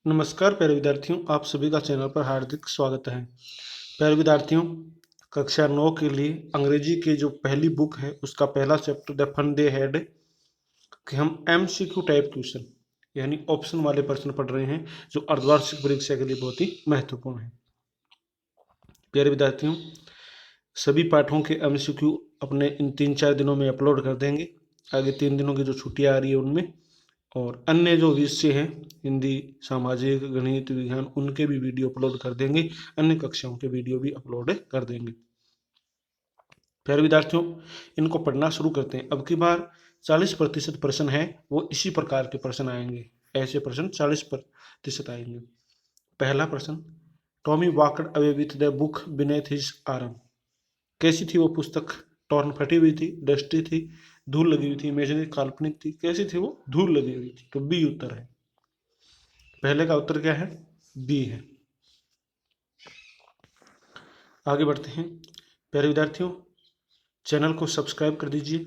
नमस्कार प्यारे विद्यार्थियों, आप सभी का चैनल पर हार्दिक स्वागत है। प्यारे विद्यार्थियों, कक्षा 9 के लिए अंग्रेजी की जो पहली बुक है उसका पहला chapter the fun they had कि हम एमसीक्यू टाइप क्वेश्चन यानी ऑप्शन वाले प्रश्न पढ़ रहे हैं जो अर्धवार्षिक परीक्षा के लिए बहुत ही महत्वपूर्ण है। प्यारे विद्यार्थियों, सभी पाठों के एमसीक्यू अपने इन 3-4 दिनों में अपलोड कर देंगे। आगे 3 दिनों की जो छुट्टियां आ रही है उनमें, और अन्य जो विषय हैं हिंदी, सामाजिक, गणित, विज्ञान, उनके भी वीडियो अपलोड कर देंगे। अन्य कक्षाओं के वीडियो भी अपलोड कर देंगे। प्यारे विद्यार्थियों, इनको पढ़ना शुरू करते हैं। अब की बार 40% प्रश्न है वो इसी प्रकार के प्रश्न आएंगे। ऐसे प्रश्न 40% आएंगे। पहला प्रश्न, Tommy walked away with the book beneath his arm. कैसी थी वो पुस्तक? टॉर्न, फटी हुई थी, डस्टी थी, धूल लगी हुई थी, इमेजिनरी, काल्पनिक थी। कैसी थी वो? धूल लगी हुई थी। तो बी उत्तर है। पहले का उत्तर क्या है? बी है। आगे बढ़ते हैं। प्यारे विद्यार्थियों, चैनल को सब्सक्राइब कर दीजिए,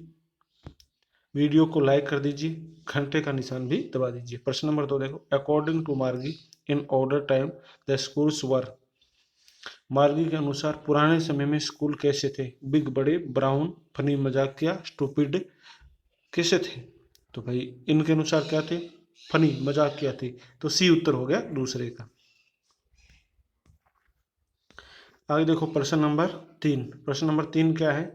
वीडियो को लाइक कर दीजिए, घंटे का निशान भी दबा दीजिए। प्रश्न नंबर 2 देखो। अकॉर्डिंग टू मार्गी in order time the schools वर। मार्गी के अनुसार पुराने समय में स्कूल कैसे थे? बिग, बड़े, ब्राउन, फनी, मजाकिया, स्टूपिड। कैसे थे? तो भाई इनके अनुसार क्या थे? फनी, मजाकिया थे। तो सी उत्तर हो गया दूसरे का। आगे देखो प्रश्न नंबर 3। प्रश्न नंबर 3 क्या है?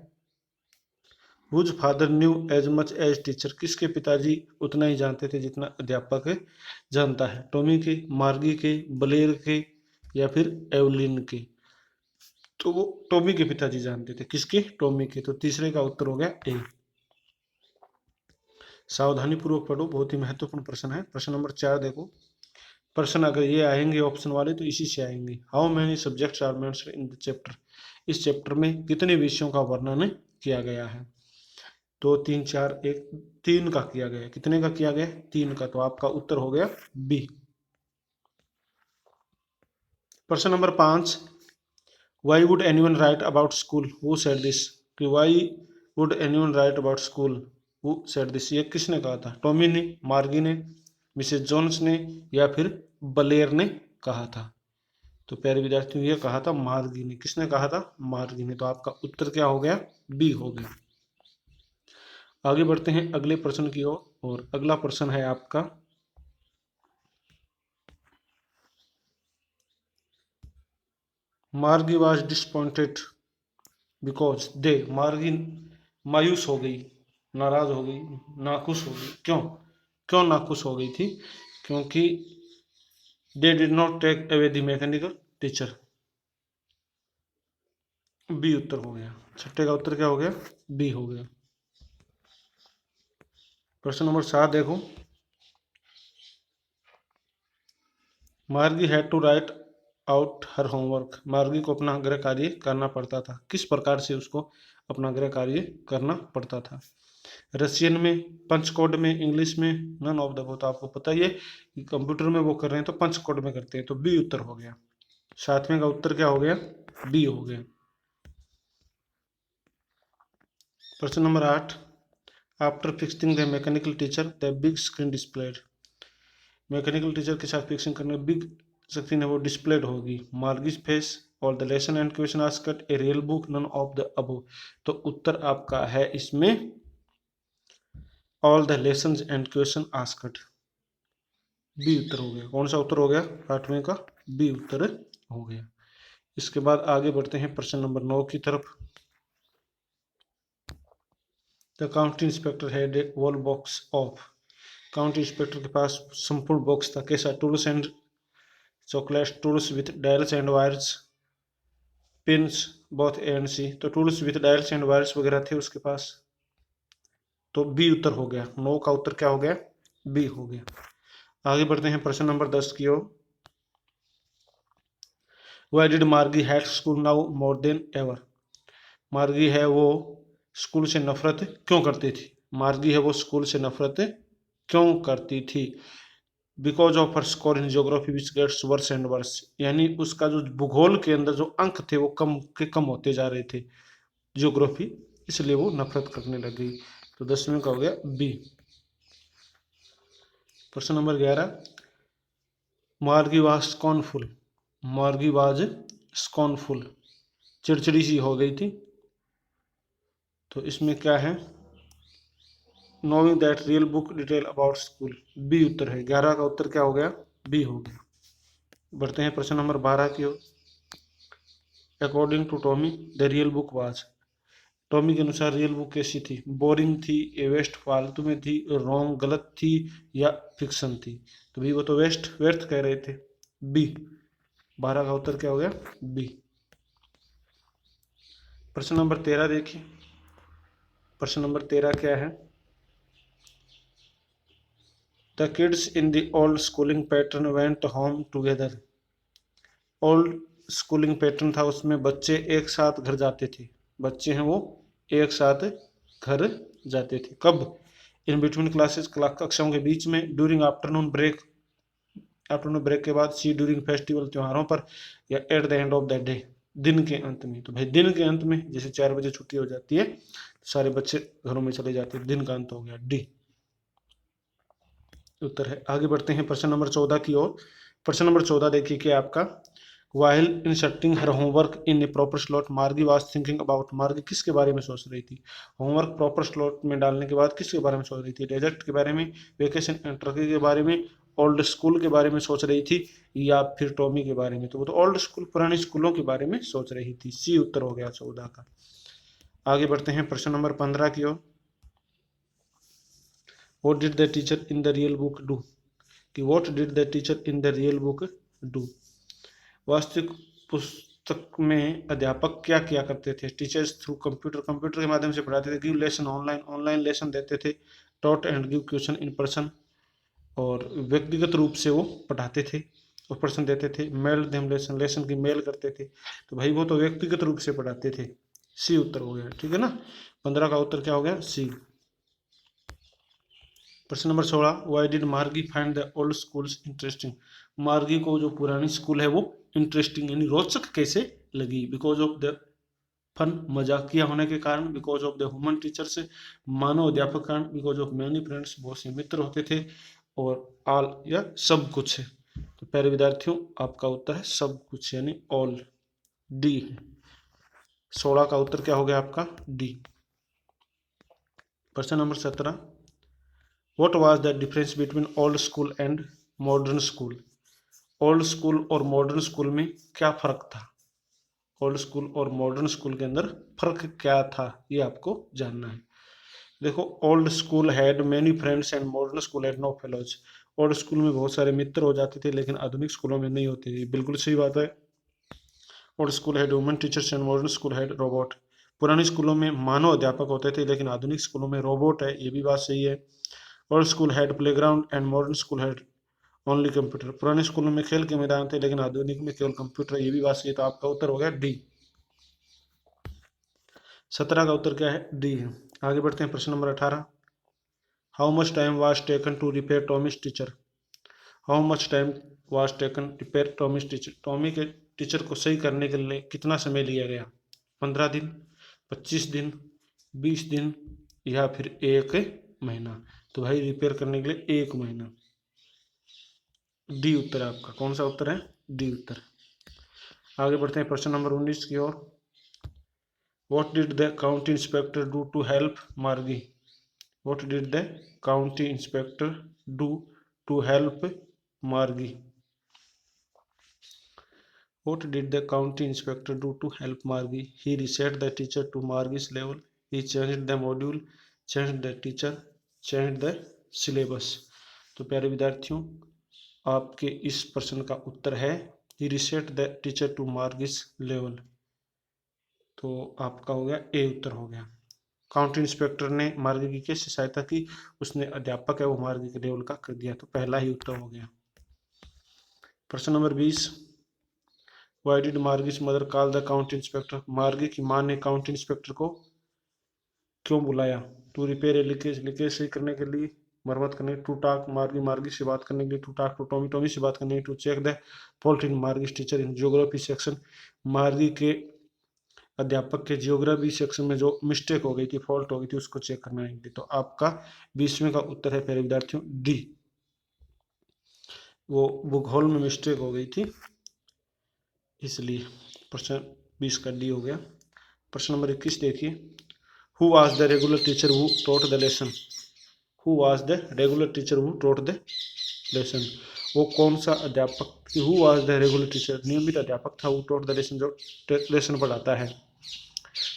Whose father knew as much as teacher. किसके पिताजी उतना ही जानते थे जितना अध्यापक जानता है? टॉमी के, मार्गी के, ब्लेयर के, या फिर एवलिन के? तो वो टॉमी के पिताजी जानते थे। किसके? टॉमी के। तो तीसरे का उत्तर हो गया ए। सावधानी पूर्वक पढ़ो, बहुत ही महत्वपूर्ण प्रश्न है। प्रश्न नंबर 4 देखो। प्रश्न अगर ये आएंगे ऑप्शन वाले तो इसी से आएंगे। How many subjects are mentioned in the chapter. इस चैप्टर में कितने विषयों का वर्णन किया गया है? तो 3 4 1 3 का किया गया। कितने का किया गया? 3 का। तो आपका उत्तर हो गया बी। प्रश्न number 5। Why would anyone write about school? Who said this. कि why would anyone write about school? Who said this. ये किसने कहा था? टॉमी ने, मार्गी ने, मिसेस जोन्स ने, या फिर बलेयर ने कहा था? तो प्यारे विद्यार्थियों, ये कहा था मार्गी ने। किसने कहा था? मार्गी ने। तो आपका उत्तर क्या हो गया? बी हो गया। आगे बढ़ते हैं अगले प्रश्न की ओर, और अगला प्रश्न है आपका मार्गी वॉज डिसपॉइंटेड बिकॉज दे। मार्गी मायूस हो गई, नाराज हो गई, नाखुश हो गई। क्यों? क्यों नाखुश हो गई थी? क्योंकि they did not take away the mechanical teacher. B उत्तर हो गया। छठे का उत्तर क्या हो गया? बी हो गया। प्रश्न नंबर 7 देखो। Margie had to write out her homework. Margie को अपना गृह कार्य करना पड़ता था। किस प्रकार से उसको अपना गृह कार्य करना पड़ता था? रशियन में, पंच कोड में, इंग्लिश में, नन ऑफ द। तो आपको पता ही है कि कंप्यूटर में वो कर रहे हैं तो पंच कोड में करते हैं। तो बी उत्तर हो गया। 7वें का उत्तर क्या हो गया? बी हो गया। प्रश्न number 8। After fixing the mechanical teacher the big screen displayed. Mechanical teacher के साथ फिक्सिंग करने बिग स्क्रीन है वो डिस्प्लेड होगी। मार्गिस फेस और the lesson and question asked a real book none of the above. तो उत्तर आपका है इसमें all the lesson and question asked. B उत्तर हो गया। कौन सा उत्तर हो गया? 8वें का बी उत्तर हो गया। इसके बाद आगे बढ़ते हैं प्रश्न नंबर 9 की तरफ। The county inspector had a whole box of. County inspector के पास संपूर्ण बॉक्स था। कैसा? Tools and chocolates, tools with dials and wires, pins both A and C. तो tools with dials and wires वगैरह थे उसके पास। तो बी उत्तर हो गया। 9 का उत्तर क्या हो गया? बी हो गया। आगे बढ़ते हैं प्रश्न नंबर 10 की ओर। वाई डिड मार्गी hat school now more than ever. मार्गी है वो स्कूल से नफरत क्यों करती थी? मार्गी है वो स्कूल से नफरत क्यों करती थी? Because of her score in geography which gets worse and worse. यानी उसका जो भूगोल के अंदर जो अंक थे वो कम के कम होते जा रहे थे, ज्योग्राफी, इसलिए वो नफरत करने लग गई। तो 10वें का हो गया बी। प्रश्न number 11। Margie was scornful, Margie was scornful, चिड़चिड़ी सी हो गई थी। तो इसमें क्या है, knowing that real book detail about school, B उत्तर है। 11 का उत्तर क्या हो गया, बी हो गया। बढ़ते हैं प्रश्न नंबर 12 की ओर। According to Tommy the real book was, Tommy के अनुसार रियल बुक कैसी थी, बोरिंग थी, ए वेस्ट फालतू में थी, रॉन्ग गलत थी, या फिक्शन थी। तो भाई वो तो वेस्ट व्यर्थ कह रहे थे, बी। 12 का उत्तर क्या हो गया, बी। प्रश्न नंबर 13 देखिए। प्रश्न नंबर 13 क्या है, the kids in the old schooling pattern went home together, old schooling pattern था, उसमें बच्चे एक साथ घर जाते थे, बच्चे हैं वो एक साथ घर जाते थे। कब, इन बिटवीन क्लासेस, कक्षाओं के बीच में, during afternoon break, afternoon break के बाद, सी ड्यूरिंग फेस्टिवल, त्योहारों पर, या at the end of the day, दिन के अंत में। तो भाई दिन के अंत में, जैसे 4 बजे छुट्टी हो जाती है, सारे बच्चे घरों में चले जाते हैं, दिन का अंत हो गया, डी उत्तर है। आगे बढ़ते हैं प्रश्न नंबर 14 की ओर। प्रश्न नंबर 14 देखिए कि आपका, while inserting her homework in A proper slot, मार्गी वाज थिंकिंग अबाउट, मार्गी किसके बारे में सोच रही थी, होमवर्क प्रॉपर स्लॉट में डालने के बाद किसके बारे में सोच रही थी, डेजर्ट के बारे में, वेकेशन एंड टर्की के बारे में, ओल्ड स्कूल के बारे में सोच रही थी, या फिर टॉमी के बारे में। तो वो तो ओल्ड स्कूल, पुरानी स्कूलों के बारे में सोच रही थी, सी उत्तर हो गया 14 का। आगे बढ़ते हैं प्रश्न नंबर 15 की ओर। What did the teacher in the real book do, कि what did the teacher in the real book do, वास्तविक पुस्तक में अध्यापक क्या किया करते थे, टीचर्स थ्रू कंप्यूटर, कंप्यूटर के माध्यम से पढ़ाते थे, give lesson online, online lesson देते थे, taught and give question in person, और व्यक्तिगत रूप से वो पढ़ाते थे और प्रश्न देते थे, मेल देम लेसन, लेसन की मेल करते थे। तो भाई वो तो व्यक्तिगत रूप से पढ़ाते थे, सी उत्तर हो गया, ठीक है ना। 15 का उत्तर क्या हो गया, सी। प्रश्न नंबर 16, वाई डिड मार्गी find the old schools interesting, मार्गी को जो पुरानी स्कूल है वो इंटरेस्टिंग यानी रोचक कैसे लगी, बिकॉज ऑफ द फन, मजाकिया होने के कारण, because of the human teachers, मानव अध्यापक कारण, बिकॉज ऑफ मैनी फ्रेंड्स, बहुत से मित्र होते थे, और ऑल या सब कुछ है। तो प्यारे विद्यार्थियों आपका उत्तर है सब कुछ यानी ऑल, डी है। 16 का उत्तर क्या हो गया आपका, डी। प्रश्न number 17, what was the difference between old school and modern school, old school और मॉडर्न स्कूल में क्या फर्क था, ओल्ड स्कूल और मॉडर्न स्कूल के अंदर फर्क क्या था, ये आपको जानना है। देखो, old school had many friends and modern school had no fellows, old school में बहुत सारे मित्र हो जाते थे लेकिन आधुनिक स्कूलों में नहीं होते थे, बिल्कुल सही बात है। Old school had human teachers and modern school had robot, पुरानी स्कूलों में मानव अध्यापक होते थे लेकिन आधुनिक स्कूलों में रोबोट है, ये भी बात सही है। Old school had playground and modern school had only computer, पुराने स्कूलों में खेल के मैदान थे लेकिन आधुनिक में केवल कंप्यूटर, ये भी बात सही है। तो आपका उत्तर हो गया डी। 17 का उत्तर क्या है, डी है। आगे बढ़ते हैं प्रश्न number 18, how much time was taken to repair Tommy's teacher, how much time was taken repair Tommy's teacher, Tommy के टीचर को सही करने के लिए कितना समय लिया गया, 15 दिन, 25 दिन, 20 दिन, या फिर 1 महीना। तो भाई रिपेयर करने के लिए 1 महीना, डी उत्तर है आपका। कौन सा उत्तर है, डी उत्तर। आगे बढ़ते हैं प्रश्न नंबर 19 की ओर। What did the county inspector do to help Margie, what did the county inspector do to help Margie, what did the county inspector do to help Margie, he reset the teacher to Margie's level, he changed the module, changed the teacher, changed the syllabus। तो प्यारे विद्यार्थियों आपके इस प्रश्न का उत्तर है he reset the teacher to Margie's level। तो आपका हो गया ए उत्तर हो गया। काउंटी इंस्पेक्टर ने मार्गी की कैसे सहायता की, उसने अध्यापक है वो मार्गी के लेवल का कर दिया, तो पहला ही उत्तर हो गया। प्रश्न number 20, why did Margie's mother call the county inspector, Margie की मां ने काउंटी इंस्पेक्टर को क्यों बुलाया, to repair a leakage, leakage सही करने के लिए, मरम्मत करने, टू टॉक मार्गी, मार्गी से बात करने के लिए, to talk to Tommy, Tommy से बात करने के लिए, to check the fault in Margie's teacher in geography section, Margie के अध्यापक के जियोग्राफी सेक्शन में जो मिस्टेक हो गई थी, फॉल्ट हो गई थी, उसको चेक करना है। तो आपका 20वें का उत्तर है प्यारे विद्यार्थियों डी। वो बुक हॉल में मिस्टेक हो गई थी, इसलिए प्रश्न 20 का डी हो गया। प्रश्न नंबर 21 देखिए, who was the regular teacher who taught the lesson. Who was the regular teacher who taught the lesson, वो कौन सा अध्यापक, who was the regular teacher, नियमित अध्यापक था, हु टॉट द लेसन, जो लेसन पढ़ाता है।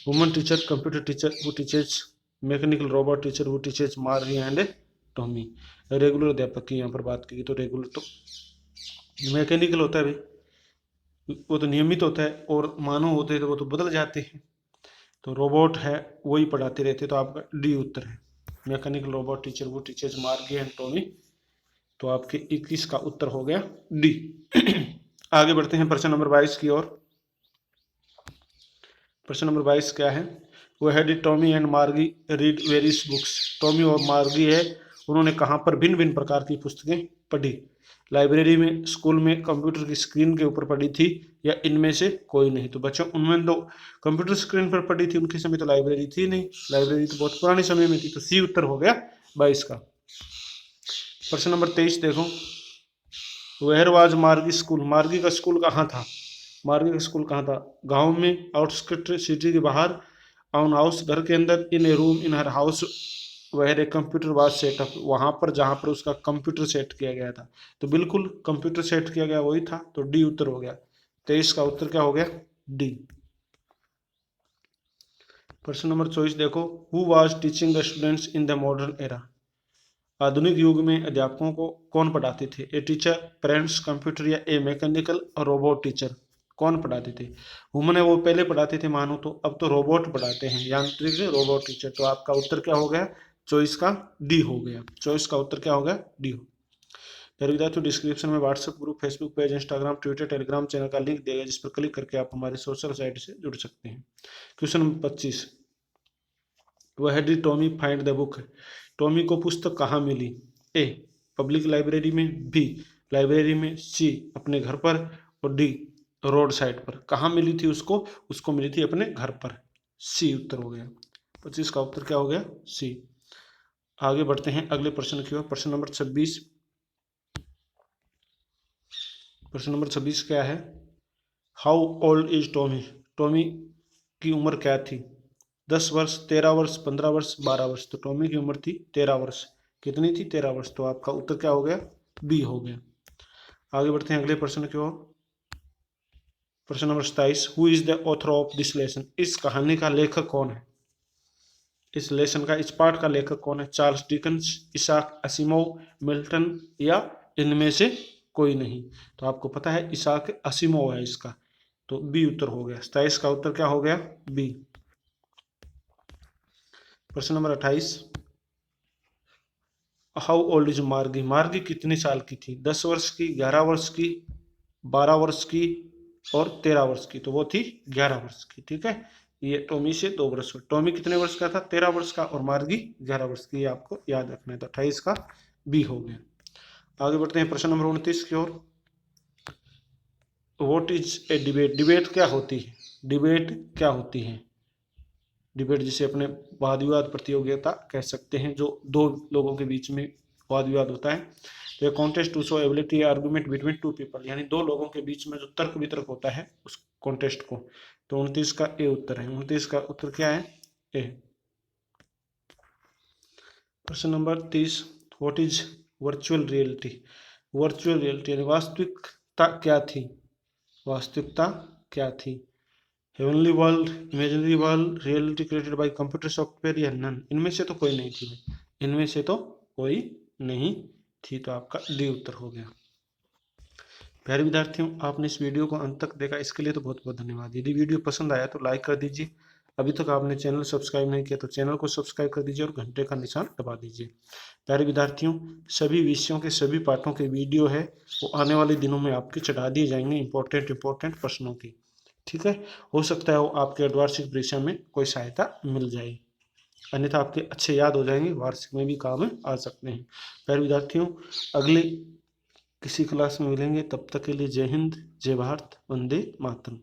Woman teacher, computer teacher who teaches, mechanical robot teacher who teaches मार्गी एंड टॉमी। रेगुलर अध्यापक की यहाँ पर बात की तो रेगुलर तो मैकेनिकल होता है भाई, वो तो नियमित होता है, और मानव होते हैं तो वो तो बदल जाते हैं, तो रोबोट है वही पढ़ाते रहते, तो आपका डी उत्तर है। मैकेनिकल रोबोट टीचर वो टीचर्स मार्गी एंड टॉमी, तो आपके 21 का उत्तर हो गया डी। आगे बढ़ते हैं प्रश्न नंबर 22 की ओर। प्रश्न नंबर 22 क्या है, वो है डी टॉमी एंड मार्गी रीड वेरियस बुक्स। टॉमी और मार्गी है, उन्होंने कहाँ पर भिन्न भिन्न प्रकार की पुस्तकें पढ़ी। लाइब्रेरी में, स्कूल में, कंप्यूटर की स्क्रीन के ऊपर पढ़ी थी, या इनमें से कोई नहीं। तो बच्चों उनमें तो कंप्यूटर स्क्रीन पर पढ़ी थी, उनके समय तो लाइब्रेरी थी नहीं, लाइब्रेरी तो बहुत पुराने समय में थी, तो सी उत्तर हो गया 22 का। प्रश्न नंबर 23 देखो, वेयर वाज मार्गी स्कूल। मार्गी का स्कूल कहाँ था। मार्गी का स्कूल कहाँ था, गांव में, आउटस्कर्ट सिटी के बाहर, ऑन हाउस घर के अंदर, in a room in her house, where a computer was setup, वहां पर जहां पर उसका कंप्यूटर सेट किया गया था। तो बिल्कुल कंप्यूटर सेट किया गया वही था, तो डी उत्तर हो गया। 23 का उत्तर क्या हो गया, डी। प्रश्न नंबर 24 देखो, who was teaching the students in the modern era. आधुनिक युग में अध्यापकों को कौन पढ़ाते थे। ए टीचर, पेरेंट्स, कंप्यूटर, या ए मैकेनिकल और रोबोट टीचर, कौन पढ़ाते थे। वुमन है वो पहले पढ़ाते थे मानो, तो अब तो रोबोट पढ़ाते हैं, यांत्रिक रोबोट टीचर। तो आपका उत्तर क्या हो गया, 24 का डी हो गया। 24 का उत्तर क्या हो गया, डी हो। मेरे विद्यार्थियों, डिस्क्रिप्शन में WhatsApp group, Facebook page, Instagram, Twitter, Telegram channel का लिंक दिया गया, जिस पर क्लिक करके आप हमारे सोशल साइट से जुड़ सकते हैं। क्वेश्चन नंबर 25, वह D Tommy find the book. Tommy को पुस्तक कहाँ मिली। ए पब्लिक लाइब्रेरी में, बी लाइब्रेरी में, सी अपने घर पर, और डी रोड साइड पर। कहाँ मिली थी उसको, उसको मिली थी अपने घर पर। सी उत्तर हो गया। 25 का उत्तर क्या हो गया, सी। आगे बढ़ते हैं अगले प्रश्न की ओर। प्रश्न नंबर 26, प्रश्न नंबर 26 क्या है, how old is Tommy. Tommy की उम्र क्या थी। 10 वर्ष, 13 वर्ष, 15 वर्ष, 12 वर्ष। तो टॉमी की उम्र थी 13 वर्ष। कितनी थी, 13 वर्ष। तो आपका उत्तर क्या हो गया, बी हो गया। आगे बढ़ते हैं अगले प्रश्न की ओर। प्रश्न number 27, who is the author of this lesson. इस कहानी का लेखक कौन है। इस लेसन का, इस पाठ का लेखक कौन है। Charles Dickens, Isaac Asimov, Milton, या इनमें से कोई नहीं। तो आपको पता है इसाक असिमोव है इसका, तो बी उत्तर हो गया। 27 का उत्तर क्या हो गया, बी। प्रश्न नंबर 28, हाउ ओल्ड इज मार्गी। मार्गी कितने साल की थी। 10 वर्ष की, 11 वर्ष की, 12 वर्ष की, और 13 वर्ष की। तो वो थी 11 वर्ष की। ठीक है, ये टॉमी से 2 वर्ष। टॉमी कितने वर्ष का था, 13 वर्ष का, और मार्गी 11 वर्ष की। ये आपको याद रखना है। तो 28 का बी हो गया। आगे बढ़ते हैं प्रश्न नंबर 29 की ओर। What is a debate. Debate क्या होती है। डिबेट क्या होती है। डिबेट जिसे अपने वाद विवाद प्रतियोगिता कह सकते हैं, जो दो लोगों के बीच में वाद विवाद होता है। तो contest to show ability argument between two people, यानी दो लोगों के बीच में जो तर्क वितर्क होता है उस कॉन्टेस्ट को। तो 29 का ए उत्तर है। 29 का उत्तर क्या है, ए। प्रश्न number 30, what is virtual reality. Virtual reality यानी वास्तविकता क्या थी। वास्तविकता क्या थी। Heavenly world, imaginary world, reality created by computer software, या नन। इनमें से तो कोई नहीं थी। इनमें से तो कोई नहीं थी। तो आपका डी उत्तर हो गया। प्यारे विद्यार्थियों, आपने इस वीडियो को अंत तक देखा, इसके लिए तो बहुत बहुत धन्यवाद। यदि वीडियो पसंद आया तो लाइक कर दीजिए। अभी तक आपने चैनल सब्सक्राइब नहीं किया तो चैनल को सब्सक्राइब कर दीजिए, और घंटे का निशान दबा दीजिए। प्यारे विद्यार्थियों, सभी विषयों के सभी पाठों के वीडियो है वो आने वाले दिनों में आपके चढ़ा दिए जाएंगे, इंपॉर्टेंट प्रश्नों की। ठीक है, हो सकता है वो आपके अर्धवार्षिक परीक्षा में कोई सहायता मिल जाए, अन्यथा आपके अच्छे याद हो जाएंगे, वार्षिक में भी काम आ सकते हैं। प्यारे विद्यार्थियों, अगले किसी क्लास में मिलेंगे, तब तक के लिए जय हिंद, जय भारत, वंदे मातरम।